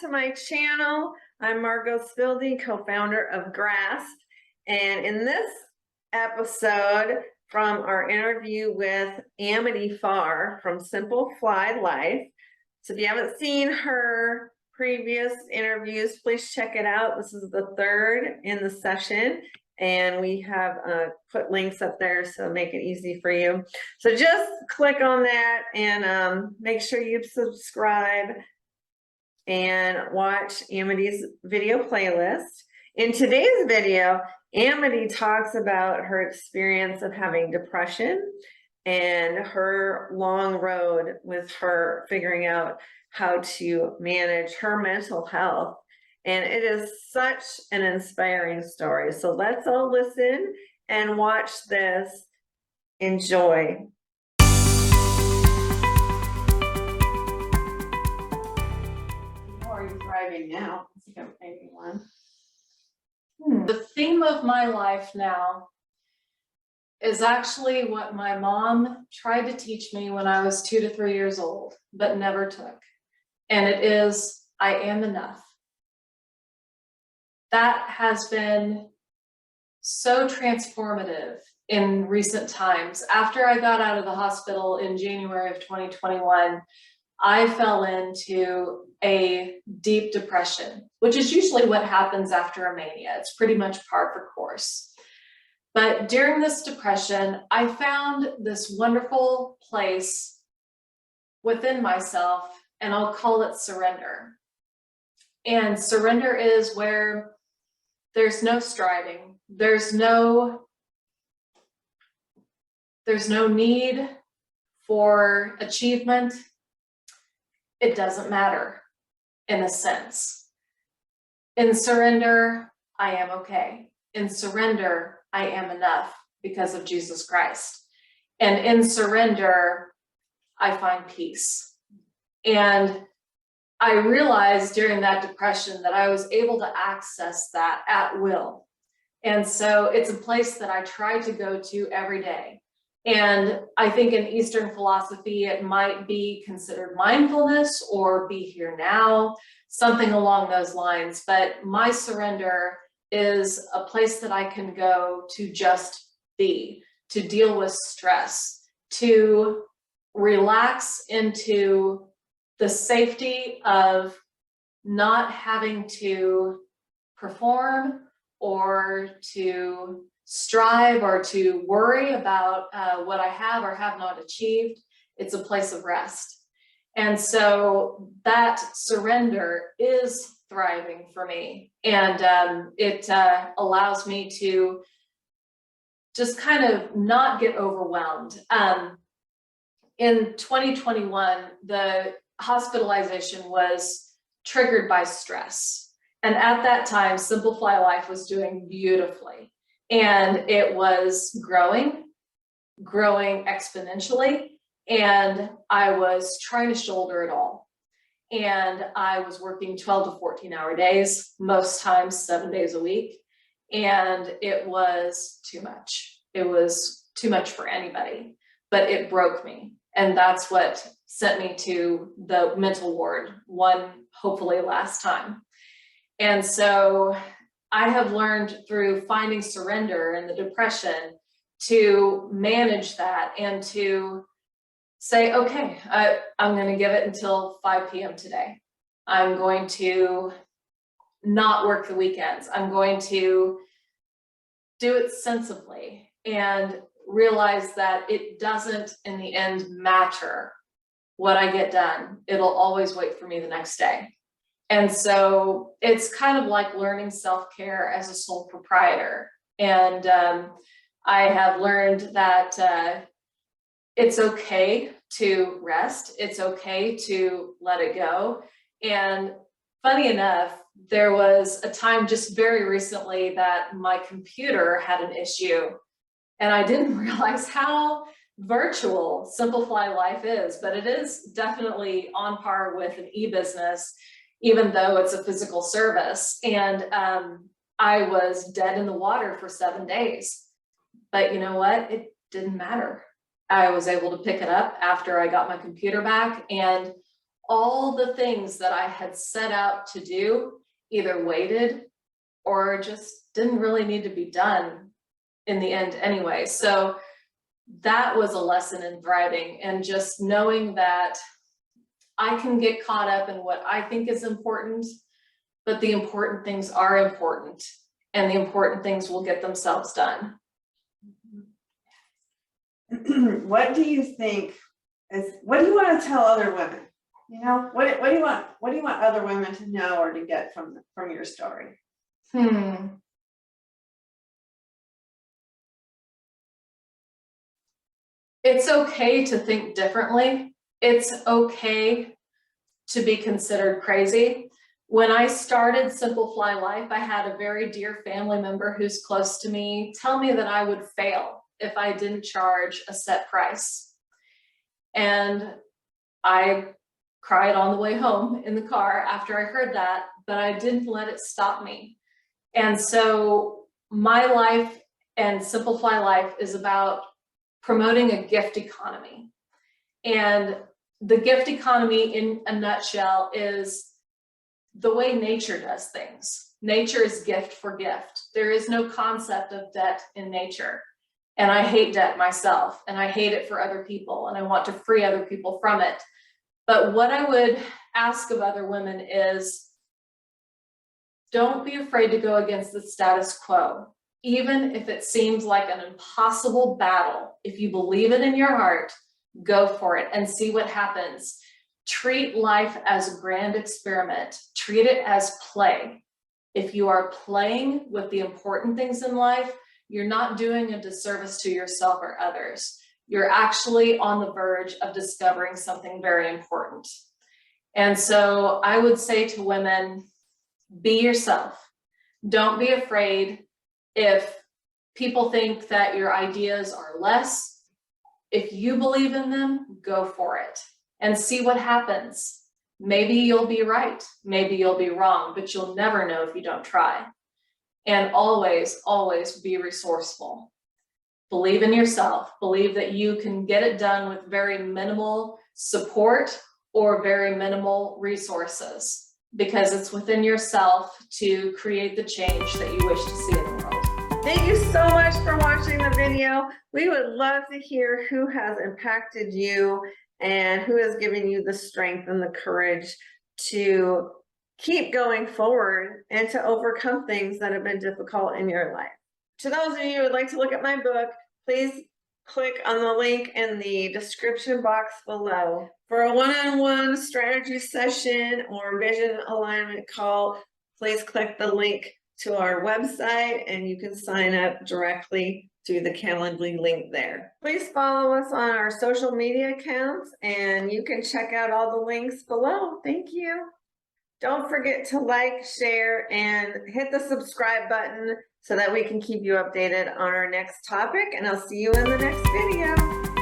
to my channel. I'm Margot Spildy, co-founder of Grasp. And in this episode from our interview with Amity Farr from Simple Fly Life. So if you haven't seen her previous interviews, please check it out. This is the third in the session. And we have put links up there so make it easy for you. So just click on that and make sure you subscribe and watch Amity's video playlist. In today's video, Amity talks about her experience of having depression and her long road with her figuring out how to manage her mental health. And it is such an inspiring story. So let's all listen and watch this. Enjoy. How are you thriving now? I think I'm making one. The theme of my life now is actually what my mom tried to teach me when I was 2 to 3 years old, but never took. And it is, I am enough. That has been so transformative in recent times. After I got out of the hospital in January of 2021, I fell into a deep depression, which is usually what happens after a mania. It's pretty much par for course. But during this depression, I found this wonderful place within myself, and I'll call it surrender. And surrender is where there's no striving. There's no need for achievement. It doesn't matter in a sense. In surrender, I am okay. In surrender, I am enough because of Jesus Christ. And in surrender, I find peace. And I realized during that depression that I was able to access that at will. And so it's a place that I try to go to every day. And I think in Eastern philosophy, it might be considered mindfulness or be here now, something along those lines. But my surrender is a place that I can go to just be, to deal with stress, to relax into the safety of not having to perform or to strive or to worry about what I have or have not achieved. It's a place of rest. And so that surrender is thriving for me. And it allows me to just kind of not get overwhelmed. In 2021, the hospitalization was triggered by stress. And at that time, Simple Fly Life was doing beautifully. And it was growing exponentially. And I was trying to shoulder it all. And I was working 12 to 14-hour days, most times 7 days a week. And it was too much. It was too much for anybody, but it broke me. And that's what sent me to the mental ward, one hopefully last time. And so I have learned through finding surrender and the depression to manage that and to say, okay, I'm going to give it until 5 p.m. today. I'm going to not work the weekends. I'm going to do it sensibly and realize that it doesn't in the end matter what I get done. It'll always wait for me the next day. And so it's kind of like learning self-care as a sole proprietor. And I have learned that it's okay to rest. It's okay to let it go. And funny enough, there was a time just very recently that my computer had an issue. And I didn't realize how virtual Simple Fly Life is, but it is definitely on par with an e-business, even though it's a physical service. And I was dead in the water for 7 days. But you know what? It didn't matter. I was able to pick it up after I got my computer back, and all the things that I had set out to do either waited or just didn't really need to be done in the end anyway. So that was a lesson in thriving, and just knowing that I can get caught up in what I think is important, but the important things are important, and the important things will get themselves done. What do you think what do you want to tell other women? You know, what do you want other women to know or to get from your story? It's okay to think differently. It's okay to be considered crazy. When I started Simple Fly Life, I had a very dear family member who's close to me tell me that I would fail if I didn't charge a set price. And I cried on the way home in the car after I heard that, but I didn't let it stop me. And so my life and Simple Fly Life is about promoting a gift economy. And the gift economy in a nutshell is the way nature does things. Nature is gift for gift. There is no concept of debt in nature. And I hate debt myself, and I hate it for other people, and I want to free other people from it. But what I would ask of other women is, don't be afraid to go against the status quo. Even if it seems like an impossible battle, if you believe it in your heart, go for it and see what happens. Treat life as a grand experiment. Treat it as play. If you are playing with the important things in life, you're not doing a disservice to yourself or others. You're actually on the verge of discovering something very important. And so I would say to women, be yourself. Don't be afraid if people think that your ideas are less. If you believe in them, go for it and see what happens. Maybe you'll be right, maybe you'll be wrong, but you'll never know if you don't try. And always, always be resourceful. Believe in yourself. Believe that you can get it done with very minimal support or very minimal resources, because it's within yourself to create the change that you wish to see in the world. Thank you so much for watching the video. We would love to hear who has impacted you and who has given you the strength and the courage to keep going forward and to overcome things that have been difficult in your life. To those of you who would like to look at my book, please click on the link in the description box below. For a one-on-one strategy session or vision alignment call, please click the link to our website and you can sign up directly through the Calendly link there. Please follow us on our social media accounts and you can check out all the links below. Thank you. Don't forget to like, share, and hit the subscribe button so that we can keep you updated on our next topic, and I'll see you in the next video.